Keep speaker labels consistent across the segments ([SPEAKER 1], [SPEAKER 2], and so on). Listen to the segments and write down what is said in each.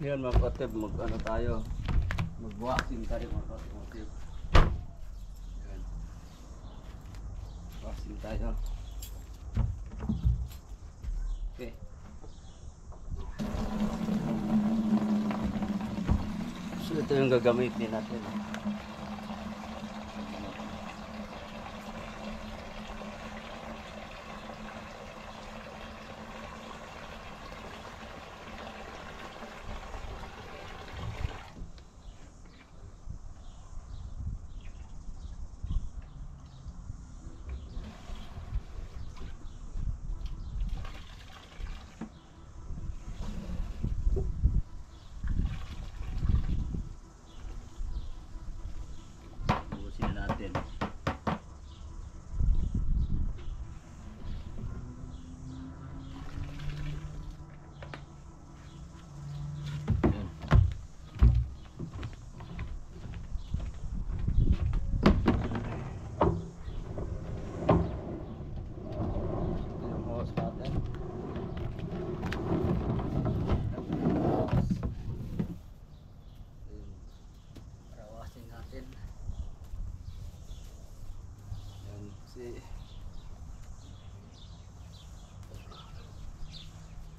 [SPEAKER 1] Yan mga kotib, mag ano tayo, mag-waxing tayo mga kotib. Yan. Waxing tayo. Okay. So ito yung gagamitin natin.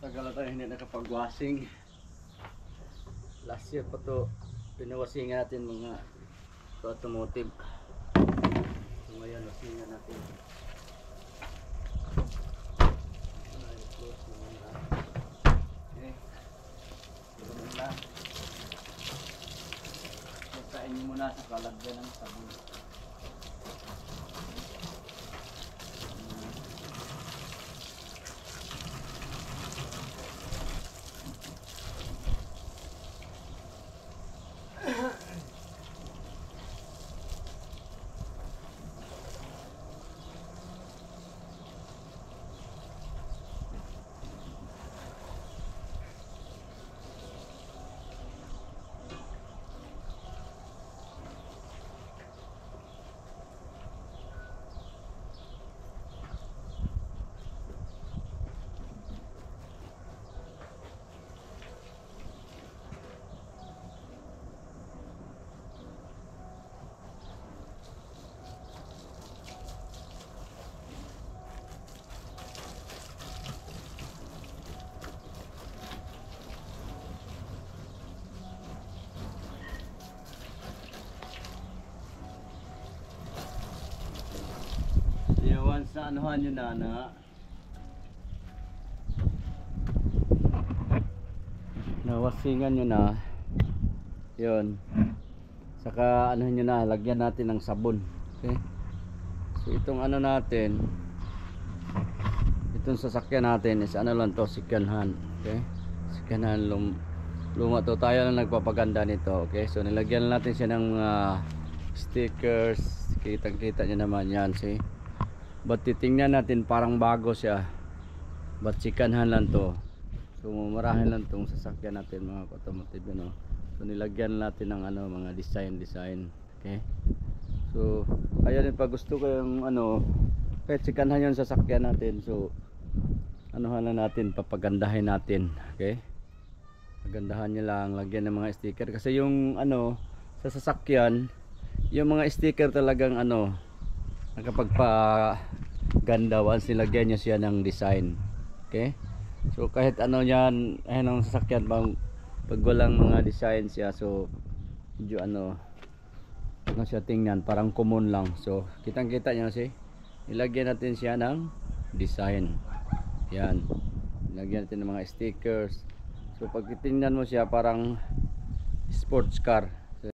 [SPEAKER 1] Tagal na tayo hindi nakapag-washing. Last year pa to pinawasingan natin mga automotive. So ngayon wasingan natin. Okay. Ito na. Pagkain nyo muna sa kalagyan ng sabon. Once na anuhan nyo na nawasingan nyo na yun, saka anuhan nyo na, lagyan natin ng sabon. Okay, so itong ano natin, itong sasakyan natin is ano lang to, second hand. Okay, second hand, luma to, tayo lang nagpapaganda nito. Okay, so nilagyan natin siya ng mga stickers, kitang kita nyo naman yan. See, but titingnan natin parang bago siya, but second hand lang to. So marahin lang tong sasakyan natin mga automotive, you know? So nilagyan natin ng ano, mga design. Okay, so ayun din, pag gusto ko yung ano, kahit second hand yung sasakyan natin, so anuhan na natin, papagandahin natin. Okay, pagandahan nyo lang, lagyan ng mga sticker, kasi yung ano sa sasakyan, yung mga sticker talagang ano, nakapagpaganda once nilagyan nyo siya ng design. Okay, so kahit ano yan, ayun ang sasakyan, pag walang mga design siya, so medyo ano siya tingnan, parang common lang. So kitang kita nyo, si ilagyan natin siya ng design. Yan, ilagyan natin ng mga stickers. So pag titingnan mo siya, parang sports car.